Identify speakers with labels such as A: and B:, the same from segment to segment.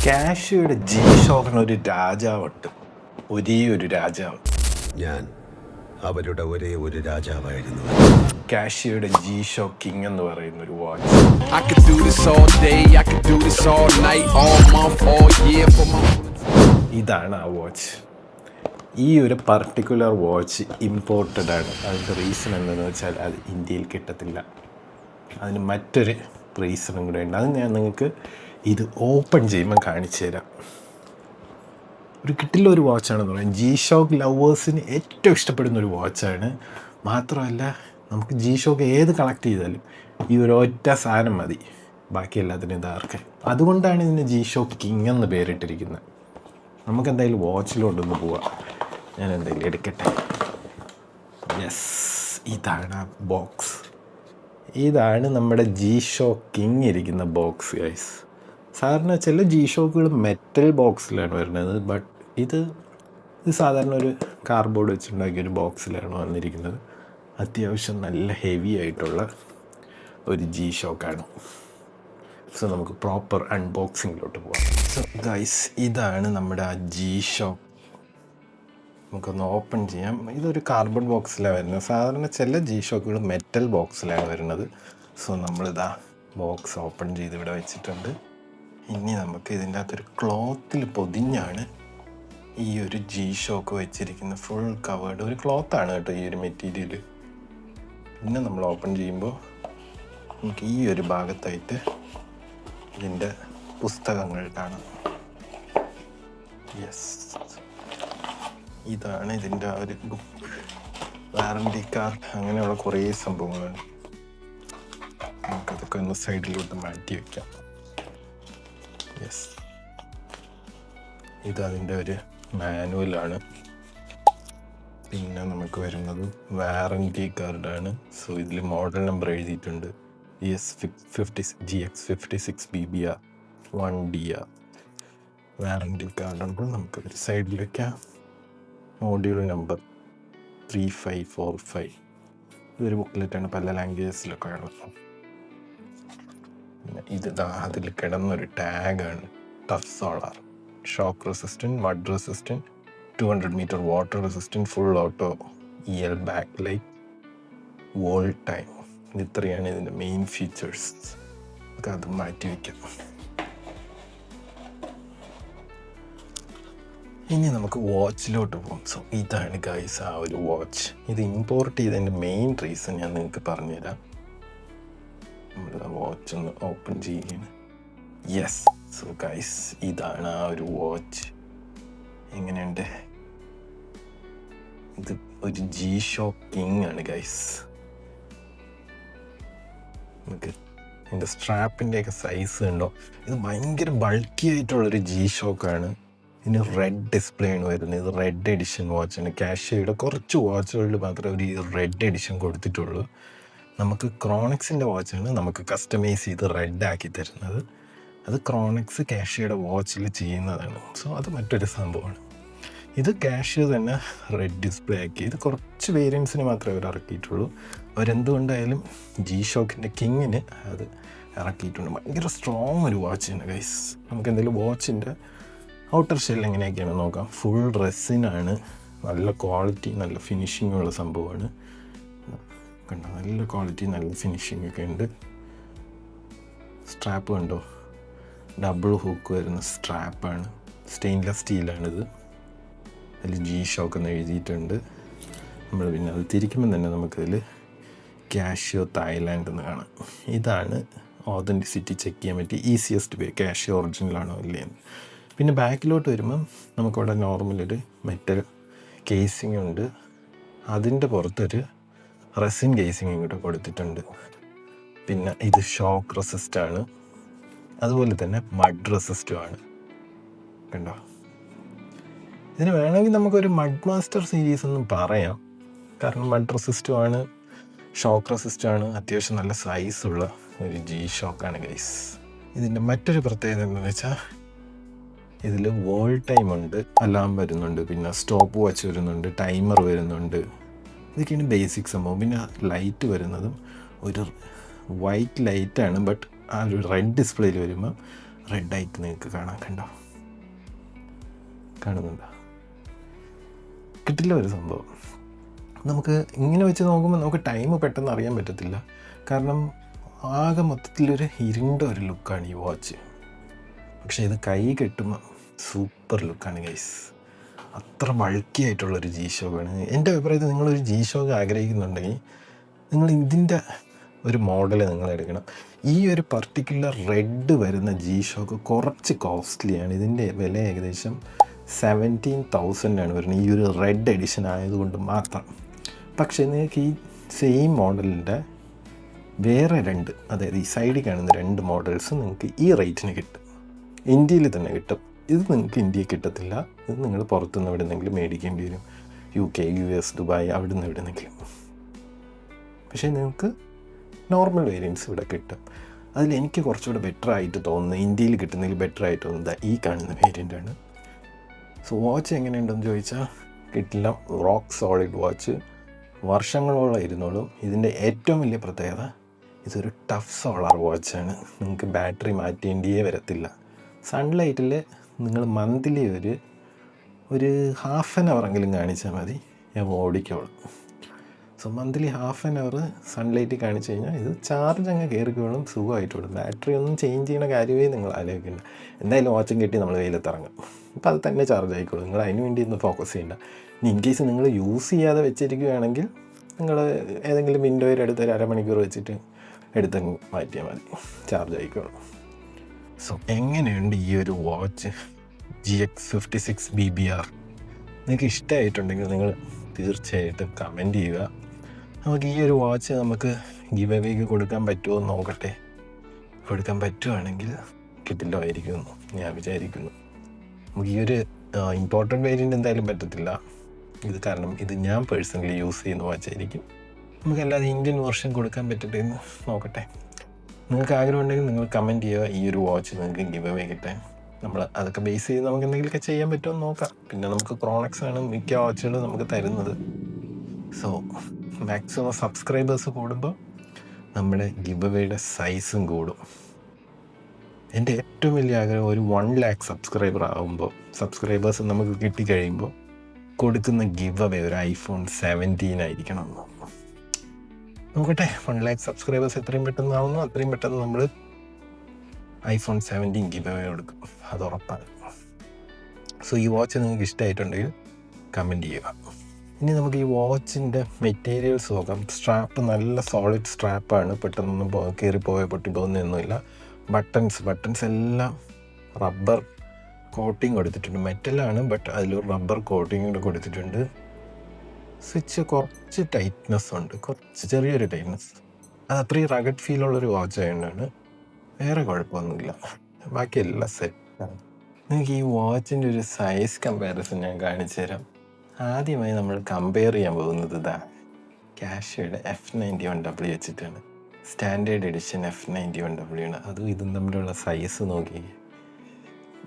A: കാഷ്യയുടെ G ഷോക്കിനൊരു രാജാവുണ്ട്, ഒരേ ഒരു രാജാവ്.
B: ഞാൻ അവരുടെ ഒരേ ഒരു രാജാവായിരുന്നു.
A: കാഷ്യയുടെ ജി ഷോക്ക് കിങ് എന്ന് പറയുന്ന ഒരു watch.
C: I could do this all day, I could do this all night, all month, all year for my...
A: ഇതാണ് ആ വാച്ച്. ഈ ഒരു പർട്ടിക്കുലർ വാച്ച് ഇമ്പോർട്ടഡ് ആണ്. അതിൻ്റെ റീസൺ എന്താണെന്ന് വെച്ചാൽ അത് ഇന്ത്യയിൽ കിട്ടത്തില്ല. അതിന് മറ്റൊരു റീസണും കൂടെ ഉണ്ട്. അത് ഞാൻ നിങ്ങൾക്ക് ഇത് ഓപ്പൺ ചെയ്യുമ്പോൾ കാണിച്ചു തരാം. ഒരു കിട്ടില്ല ഒരു വാച്ചാണെന്ന് പറയാം. ജി ഷോക്ക് ലവേഴ്സിന് ഏറ്റവും ഇഷ്ടപ്പെടുന്ന ഒരു വാച്ചാണ്. മാത്രമല്ല നമുക്ക് ജി ഷോക്ക് ഏത് കളക്ട് ചെയ്താലും ഈ ഒരു ഒറ്റ സാധനം മതി ബാക്കി എല്ലാത്തിനും ഇതാർക്കാൻ. അതുകൊണ്ടാണ് ഇതിന് ജി ഷോക്ക് കിങ് എന്ന് പേരിട്ടിരിക്കുന്നത്. നമുക്ക് എന്തായാലും വാച്ചിലോട്ടൊന്ന് പോവാം. ഞാൻ എന്തായാലും എടുക്കട്ടെ. യെസ്, ഇതാണ് ആ ബോക്സ്. ഇതാണ് നമ്മുടെ ജി ഷോക്ക് കിങ് ഇരിക്കുന്ന ബോക്സ് ഗൈസ്. സാധാരണ ചില ജി ഷോക്കുകൾ മെറ്റൽ ബോക്സിലാണ് വരുന്നത്, ബട്ട് ഇത് സാധാരണ ഒരു കാർഡ്ബോർഡ് വെച്ചുണ്ടാക്കിയ ഒരു ബോക്സിലാണ് വന്നിരിക്കുന്നത്. അത്യാവശ്യം നല്ല ഹെവി ആയിട്ടുള്ള ഒരു ജി ഷോക്കാണ്. സോ നമുക്ക് പ്രോപ്പർ അൺബോക്സിങ്ങിലോട്ട് പോകാം. സോ ഗൈസ്, ഇതാണ് നമ്മുടെ ആ ജി ഷോക്ക്. നമുക്കൊന്ന് ഓപ്പൺ ചെയ്യാം. ഇതൊരു കാർഡ്ബോർഡ് ബോക്സിലാണ് വരുന്നത്. സാധാരണ ചില ജി ഷോക്കുകൾ മെറ്റൽ ബോക്സിലാണ് വരുന്നത്. സോ നമ്മളിതാ ബോക്സ് ഓപ്പൺ ചെയ്ത് ഇവിടെ വെച്ചിട്ടുണ്ട്. ഇനി നമുക്ക് ഇതിൻ്റെ അകത്തൊരു ക്ലോത്തിൽ പൊതിഞ്ഞാണ് ഈ ഒരു ജി ഷോക്ക് വെച്ചിരിക്കുന്നത്. ഫുൾ കവേർഡ് ഒരു ക്ലോത്താണ് കേട്ടോ ഈ ഒരു മെറ്റീരിയൽ. പിന്നെ നമ്മൾ ഓപ്പൺ ചെയ്യുമ്പോൾ നമുക്ക് ഈ ഒരു ഭാഗത്തായിട്ട് ഇതിൻ്റെ പുസ്തകങ്ങൾ കാണാം. യെസ്, ഇതാണ് ഇതിൻ്റെ ഒരു ബുക്ക്, വാറണ്ടി കാർഡ്, അങ്ങനെയുള്ള കുറേ സംഭവങ്ങളുണ്ട്. നമുക്കതൊക്കെ ഒന്ന് സൈഡിലോട്ട് മാറ്റി വയ്ക്കാം. യെസ്, ഇതതിൻ്റെ ഒരു മാനുവലാണ്. പിന്നെ നമുക്ക് വരുന്നത് വാറണ്ടി കാർഡാണ്. സോ ഇതിൽ മോഡൽ നമ്പർ എഴുതിയിട്ടുണ്ട്. GX56BBR 1DR warranty കാർഡുണ്ട്. നമുക്കൊരു സൈഡിൽ വയ്ക്കാം. Module number 3545. ഇതൊരു ബുക്ക്ലെറ്റാണ്, പല ലാംഗ്വേജസിലൊക്കെ ഉള്ളത്. പിന്നെ അതിൽ കിടന്നൊരു ടാഗാണ്. Tough solar, shock resistant, mud resistant, 200 metre water resistant, full auto, EL backlight, world time. ഇത്രയാണ് ഇതിൻ്റെ മെയിൻ ഫീച്ചേഴ്സ്. നമുക്ക് അത് മാറ്റി വയ്ക്കാം. ഇനി നമുക്ക് വാച്ചിലോട്ട് പോകും. സോ ഇതാണ് ഗൈസ് ആ ഒരു വാച്ച്. ഇത് ഇമ്പോർട്ട് ചെയ്തതിൻ്റെ മെയിൻ റീസൺ ഞാൻ നിങ്ങൾക്ക് പറഞ്ഞുതരാം. നമ്മൾ വാച്ച് ഒന്ന് ഓപ്പൺ ചെയ്യുകയാണ്. യെസ്, സോ ഗൈസ് ഇതാണ് ആ ഒരു വാച്ച്. എങ്ങനെയുണ്ട്? ഇത് ഒരു ജി ഷോക്ക് കിങ് ആണ് ഗൈസ്. നമുക്ക് ഇതിൻ്റെ സ്ട്രാപ്പിൻ്റെയൊക്കെ സൈസ് ഉണ്ടോ? ഇത് ഭയങ്കര ബൾക്കി ആയിട്ടുള്ളൊരു ജി ഷോക്കാണ്. ഇതിന് റെഡ് ഡിസ്പ്ലേ ആണ് വരുന്നത്. ഇത് റെഡ് എഡിഷൻ വാച്ചാണ്. കാഷ്യയുടെ കുറച്ച് വാച്ചുകളിൽ മാത്രമേ ഒരു റെഡ് എഡിഷൻ കൊടുത്തിട്ടുള്ളൂ. നമുക്ക് ക്രോണിക്സിൻ്റെ വാച്ചാണ് നമുക്ക് കസ്റ്റമൈസ് ചെയ്ത് റെഡ് ആക്കി തരുന്നത്. അത് ക്രോണിക്സ് കാഷ്യയുടെ വാച്ചിൽ ചെയ്യുന്നതാണ്. സോ അത് മറ്റൊരു സംഭവമാണ്. ഇത് കാഷ്യ തന്നെ റെഡ് ഡിസ്പ്ലേ ആക്കി. ഇത് കുറച്ച് വേരിയൻസിന് മാത്രമേ അവർ ഇറക്കിയിട്ടുള്ളൂ. അവരെന്തുകൊണ്ടായാലും ജി ഷോക്കിൻ്റെ കിങ്ങിന് അത് ഇറക്കിയിട്ടുണ്ട്. ഭയങ്കര സ്ട്രോങ് ഒരു വാച്ചാണ് ഗൈസ്. നമുക്ക് എന്തെങ്കിലും വാച്ചിൻ്റെ ഔട്ടർ ഷെൽ എങ്ങനെയൊക്കെയാണ് നോക്കാം. ഫുൾ റെസിനാണ്, നല്ല ക്വാളിറ്റി, നല്ല ഫിനിഷിംഗ് ഉള്ള സംഭവമാണ്. കണ്ടോ, നല്ല ക്വാളിറ്റി, നല്ല ഫിനിഷിംഗ് ഒക്കെ ഉണ്ട്. സ്ട്രാപ്പ് കണ്ടോ, ഡബിൾ ഹൂക്ക് വരുന്ന സ്ട്രാപ്പാണ്. സ്റ്റെയിൻലെസ് സ്റ്റീലാണിത്. അതിൽ ജി ഷോക്ക് എന്ന് എഴുതിയിട്ടുണ്ട്. നമ്മൾ പിന്നെ അത് തിരിക്കുമ്പോൾ തന്നെ നമുക്കതിൽ കാഷ്യോ തായ്ലാൻഡ് എന്ന് കാണാം. ഇതാണ് ഓതൻറ്റിസിറ്റി ചെക്ക് ചെയ്യാൻ പറ്റിയ ഈസിയസ്റ്റ് വേ, കാഷ്യോ ഒറിജിനലാണോ ഇല്ലയെന്ന്. പിന്നെ ബാക്കിലോട്ട് വരുമ്പം നമുക്കവിടെ നോർമലൊരു മെറ്റൽ കേസിംഗ് ഉണ്ട്. അതിൻ്റെ പുറത്തൊരു റെസിൻ കേസിംഗ് കൂടെ കൊടുത്തിട്ടുണ്ട്. പിന്നെ ഇത് ഷോക്ക് റെസിസ്റ്റാണ്, അതുപോലെ തന്നെ മഡ് റെസിസ്റ്റുമാണ്. കണ്ടോ, ഇതിന് വേണമെങ്കിൽ നമുക്കൊരു മഡ് മാസ്റ്റർ സീരീസ് ഒന്നും പറയാം. കാരണം മഡ് റെസിസ്റ്റുമാണ്, ഷോക്ക് റെസിസ്റ്റാണ്, അത്യാവശ്യം നല്ല സൈസുള്ള ഒരു ജി ഷോക്കാണ് ഗൈസ്. ഇതിൻ്റെ മറ്റൊരു പ്രത്യേകത എന്താണെന്ന് വെച്ചാൽ ഇതിൽ വോൾ ടൈം ഉണ്ട്, അലാം വരുന്നുണ്ട്, പിന്നെ സ്റ്റോപ്പ് വാച്ച് വരുന്നുണ്ട്, ടൈമർ വരുന്നുണ്ട്. ഇതൊക്കെയാണ് ബേസിക് സംഭവം. പിന്നെ ലൈറ്റ് വരുന്നതും ഒരു വൈറ്റ് ലൈറ്റാണ്, ബട്ട് ആ ഒരു റെഡ് ഡിസ്പ്ലേയിൽ വരുമ്പോൾ റെഡായിട്ട് നിങ്ങൾക്ക് കണ്ടോ, കാണുന്നുണ്ടോ? കിട്ടില്ല ഒരു സംഭവം. നമുക്ക് ഇങ്ങനെ വെച്ച് നോക്കുമ്പോൾ നമുക്ക് ടൈം പെട്ടെന്ന് അറിയാൻ പറ്റത്തില്ല. കാരണം ആകെ മൊത്തത്തിലൊരു ഇരുണ്ട ഒരു ലുക്കാണ് ഈ വാച്ച്. പക്ഷേ ഇത് കൈ കെട്ടുമ്പോൾ സൂപ്പർ ലുക്കാണ് ഗൈസ്. അത്ര ബൾക്കി ആയിട്ടുള്ളൊരു ജി ഷോക്കാണ്. എൻ്റെ അഭിപ്രായത്തിൽ നിങ്ങളൊരു ജി ഷോക്ക് ആഗ്രഹിക്കുന്നുണ്ടെങ്കിൽ നിങ്ങൾ ഇതിൻ്റെ ഒരു മോഡൽ നിങ്ങൾ എടുക്കണം. ഈ ഒരു പർട്ടിക്കുലർ റെഡ് വരുന്ന ജി ഷോക്ക് കുറച്ച് കോസ്റ്റ്ലിയാണ്. ഇതിൻ്റെ വില ഏകദേശം 17,000 ആണ് വരുന്നത്, ഈ ഒരു റെഡ് എഡിഷൻ ആയതുകൊണ്ട് മാത്രം. പക്ഷേ നിങ്ങൾക്ക് ഈ സെയിം മോഡലിൻ്റെ വേറെ രണ്ട്, അതായത് ഈ സൈഡിൽ കാണുന്ന 2 മോഡൽസ് നിങ്ങൾക്ക് ഈ റേറ്റിന് കിട്ടും. ഇന്ത്യയിൽ തന്നെ കിട്ടും. ഇത് നിങ്ങൾക്ക് ഇന്ത്യയിൽ കിട്ടത്തില്ല. ഇത് നിങ്ങൾ പുറത്തുനിന്ന് എവിടെയെങ്കിലും മേടിക്കേണ്ടി വരും. UK, US, ദുബായ്, അവിടെ നിന്ന് എവിടെയെങ്കിലും. പക്ഷേ നിങ്ങൾക്ക് നോർമൽ വേരിയൻസ് ഇവിടെ കിട്ടും. അതിൽ എനിക്ക് കുറച്ചുകൂടെ ബെറ്റർ ആയിട്ട് തോന്നുന്നത്, ഇന്ത്യയിൽ കിട്ടുന്നതിൽ ബെറ്റർ ആയിട്ട് തോന്നുന്നത് ഈ കാണുന്ന വേരിയൻ്റാണ്. സോ വാച്ച് എങ്ങനെയുണ്ടെന്ന് ചോദിച്ചാൽ കിട്ടില്ല. റോക്ക് സോളിഡ് വാച്ച് വർഷങ്ങളോളം ഇരുന്നോളും. ഇതിൻ്റെ ഏറ്റവും വലിയ പ്രത്യേകത ഇതൊരു ടഫ് സോളാർ വാച്ചാണ്. നിങ്ങൾക്ക് ബാറ്ററി മാറ്റേണ്ടിയേ വരത്തില്ല. സൺലൈറ്റിൽ നിങ്ങൾ മന്ത്ലി ഒരു ഹാഫ് ആൻ അവറെങ്കിലും കാണിച്ചാൽ മതി, ഞാൻ ഓടിക്കോളും. So monthly half an hour sunlight കാണിച്ചു കഴിഞ്ഞാൽ ഇത് ചാർജ് അങ്ങ് കയറിക്കോളും, സുഖമായിട്ടോളും. ബാറ്ററി ഒന്നും ചേഞ്ച് ചെയ്യുന്ന കാര്യമേ നിങ്ങൾ ആലോചിക്കേണ്ട. എന്തായാലും വാച്ചും കെട്ടി നമ്മൾ വെയിലത്തിറങ്ങും, അപ്പോൾ അത് തന്നെ ചാർജ് ആയിക്കോളും. നിങ്ങൾ അതിന് വേണ്ടി ഒന്ന് ഫോക്കസ് ചെയ്യേണ്ട. ഇനി ഇൻ കേസ് നിങ്ങൾ യൂസ് ചെയ്യാതെ വെച്ചിരിക്കുകയാണെങ്കിൽ നിങ്ങൾ ഏതെങ്കിലും വിൻഡോയിൽ എടുത്ത് ഒരു അരമണിക്കൂർ വെച്ചിട്ട് എടുത്തങ്ങ് മാറ്റിയാൽ മതി, ചാർജ് ആയിക്കോളും. സോ എങ്ങനെയുണ്ട് ഈ ഒരു വാച്ച് GX56 BBR? നിങ്ങൾക്ക് ഇഷ്ടമായിട്ടുണ്ടെങ്കിൽ നിങ്ങൾ തീർച്ചയായിട്ടും കമൻറ്റ് ചെയ്യുക. നമുക്ക് ഈ ഒരു വാച്ച് നമുക്ക് ഗിവ് അവേക്ക് കൊടുക്കാൻ പറ്റുമോ എന്ന് നോക്കട്ടെ. കൊടുക്കാൻ പറ്റുവാണെങ്കിൽ കിട്ടില്ലായിരിക്കുമെന്ന് ഞാൻ വിചാരിക്കുന്നു. നമുക്ക് ഈ ഒരു ഇമ്പോർട്ടൻ്റ് വേരിയൻ്റ് എന്തായാലും പറ്റത്തില്ല. ഇത് കാരണം ഇത് ഞാൻ പേഴ്സണലി യൂസ് ചെയ്യുന്ന വാച്ചായിരിക്കും. നമുക്കല്ലാതെ ഇന്ത്യൻ വേർഷൻ കൊടുക്കാൻ പറ്റട്ടെ എന്ന് നോക്കട്ടെ. നിങ്ങൾക്ക് ആഗ്രഹം ഉണ്ടെങ്കിൽ നിങ്ങൾ കമൻറ്റ് ചെയ്യുക ഈ ഒരു വാച്ച് നിങ്ങൾക്ക് ഗിവ് അവേ കിട്ടാൻ. നമ്മൾ അതൊക്കെ ബേസ് ചെയ്ത് നമുക്ക് എന്തെങ്കിലുമൊക്കെ ചെയ്യാൻ പറ്റുമോ എന്ന് നോക്കാം. പിന്നെ നമുക്ക് ക്രോണക്സ് ആണ് മിക്ക വാച്ചുകളും നമുക്ക് തരുന്നത്. സോ മാക്സിമം സബ്സ്ക്രൈബേഴ്സ് കൂടുമ്പോൾ നമ്മുടെ ഗിവ് അവേയുടെ സൈസും കൂടും. എൻ്റെ ഏറ്റവും വലിയ ആഗ്രഹം ഒരു 1 lakh സബ്സ്ക്രൈബർ ആകുമ്പോൾ, സബ്സ്ക്രൈബേഴ്സ് നമുക്ക് കിട്ടിക്കഴിയുമ്പോൾ കൊടുക്കുന്ന ഗിവ് അവേ ഒരു iPhone 17 ആയിരിക്കണം. നോക്കട്ടെ, 1 lakh സബ്സ്ക്രൈബേഴ്സ് എത്രയും പെട്ടെന്ന് ആവുന്നു അത്രയും പെട്ടെന്ന് നമ്മൾ iPhone 17 ഗിവ് അവേ കൊടുക്കും, അത് ഉറപ്പാണ്. സോ ഈ വാച്ച് നിങ്ങൾക്ക് ഇഷ്ടമായിട്ടുണ്ടെങ്കിൽ കമൻറ്റ് ചെയ്യുക. ഇനി നമുക്ക് ഈ വാച്ചിൻ്റെ മെറ്റീരിയൽസ് നോക്കാം. സ്ട്രാപ്പ് നല്ല സോളിഡ് സ്ട്രാപ്പാണ്, പെട്ടെന്നൊന്നും കയറിപ്പോയോ പൊട്ടി പോകുന്നൊന്നുമില്ല. ബട്ടൺസ് എല്ലാം റബ്ബർ കോട്ടിങ് കൊടുത്തിട്ടുണ്ട്. മെറ്റലാണ്, ബട്ട് അതിലൊരു റബ്ബർ കോട്ടിങ് കൂടെ കൊടുത്തിട്ടുണ്ട്. സ്വിച്ച് കുറച്ച് ടൈറ്റ്നെസ് ഉണ്ട്, കുറച്ച് ചെറിയൊരു ടൈറ്റ്നെസ്. അത് അത്രയും റഗഡ് ഫീലുള്ളൊരു വാച്ച് ആയതുകൊണ്ടാണ്. വേറെ കുഴപ്പമൊന്നുമില്ല, ബാക്കിയെല്ലാം സെറ്റാണ്. നിങ്ങൾക്ക് ഈ വാച്ചിൻ്റെ ഒരു സൈസ് കമ്പാരിസൺ ഞാൻ കാണിച്ചു തരാം. ആദ്യമായി നമ്മൾ കമ്പയർ ചെയ്യാൻ പോകുന്നത് ഇതാ കാഷ്യയുടെ F91W വെച്ചിട്ടാണ്. സ്റ്റാൻഡേർഡ് എഡിഷൻ F91W ആണ്. അതും ഇതും തമ്മിലുള്ള സൈസ് നോക്കി,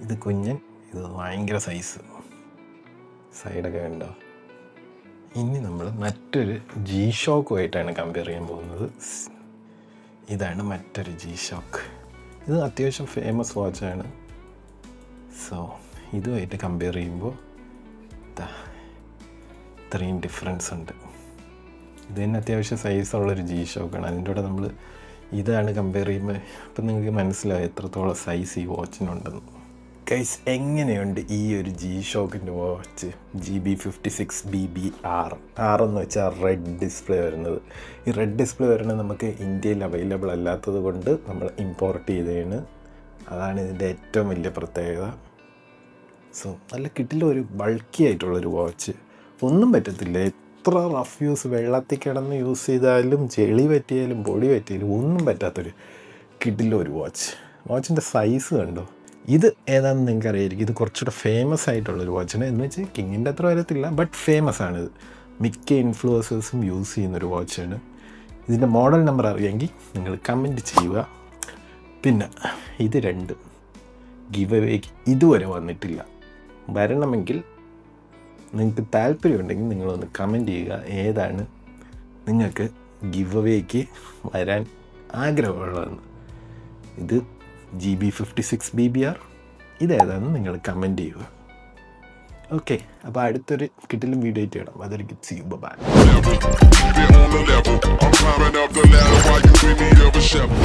A: ഇത് കുഞ്ഞൻ, ഇത് ഭയങ്കര സൈസ്, സൈഡൊക്കെ ഉണ്ടോ. ഇനി നമ്മൾ മറ്റൊരു ജി ഷോക്കുമായിട്ടാണ് കമ്പയർ ചെയ്യാൻ പോകുന്നത്. ഇതാണ് മറ്റൊരു ജി ഷോക്ക്. ഇത് അത്യാവശ്യം ഫേമസ് വാച്ചാണ്. സോ ഇതുമായിട്ട് കമ്പയർ ചെയ്യുമ്പോൾ ഇത്രയും ഡിഫറൻസ് ഉണ്ട്. ഇത് തന്നെ അത്യാവശ്യം സൈസുള്ളൊരു ജി ഷോക്കാണ്. അതിൻ്റെ കൂടെ നമ്മൾ ഇതാണ് കമ്പയർ ചെയ്യുമ്പോൾ അപ്പം നിങ്ങൾക്ക് മനസ്സിലാവും എത്രത്തോളം സൈസ് ഈ വാച്ചിനുണ്ടെന്ന്. ഗൈസ്, എങ്ങനെയുണ്ട് ഈ ഒരു ജി ഷോക്കിൻ്റെ വാച്ച് GB56 BBR? എന്ന് വെച്ചാൽ റെഡ് ഡിസ്പ്ലേ വരുന്നത്. ഈ റെഡ് ഡിസ്പ്ലേ വരുന്നത് നമുക്ക് ഇന്ത്യയിൽ അവൈലബിൾ അല്ലാത്തത് കൊണ്ട് നമ്മൾ ഇമ്പോർട്ട് ചെയ്തതാണ്. അതാണ് ഇതിൻ്റെ ഏറ്റവും വലിയ പ്രത്യേകത. സോ നല്ല കിട്ടില്ല, ഒരു ബൾക്കി ആയിട്ടുള്ളൊരു വാച്ച്. ഒന്നും പറ്റത്തില്ല, എത്ര റഫ് യൂസ്, വെള്ളത്തിൽ കിടന്ന് യൂസ് ചെയ്താലും ചെളി പറ്റിയാലും പൊടി പറ്റിയാലും ഒന്നും പറ്റാത്തൊരു കിട്ടില്ല ഒരു വാച്ച്. വാച്ചിൻ്റെ സൈസ് കണ്ടോ. ഇത് ഏതാണെന്ന് നിങ്ങൾക്ക് അറിയായിരിക്കും. ഇത് കുറച്ചുകൂടെ ഫേമസ് ആയിട്ടുള്ളൊരു വാച്ചാണ്. എന്ന് വെച്ചാൽ കിങ്ങിൻ്റെ അത്ര വരത്തില്ല, ബട്ട് ഫേമസ് ആണിത്. മിക്ക ഇൻഫ്ലുവൻസേഴ്സും യൂസ് ചെയ്യുന്നൊരു വാച്ചാണ്. ഇതിൻ്റെ മോഡൽ നമ്പർ അറിയാമെങ്കിൽ നിങ്ങൾ കമൻറ്റ് ചെയ്യുക. പിന്നെ ഇത് രണ്ടും ഗിവ് അവേക്ക് ഇതുവരെ വന്നിട്ടില്ല. വരണമെങ്കിൽ നിങ്ങൾക്ക് താല്പര്യമുണ്ടെങ്കിൽ നിങ്ങളൊന്ന് കമൻറ്റ് ചെയ്യുക ഏതാണ് നിങ്ങൾക്ക് ഗിവ് അവേക്ക് വരാൻ ആഗ്രഹമുള്ളതെന്ന്. ഇത് GB56BBR ഇതേതാണെന്ന് നിങ്ങൾ കമൻറ്റ് ചെയ്യുക. ഓക്കെ, അപ്പോൾ അടുത്തൊരു കിട്ടിലും വീഡിയോ ആയിട്ട് ഇടാം. അതൊരു see you, bye.
C: Keep it on the level. I'm climbing up the ladder while you bring me up a shovel.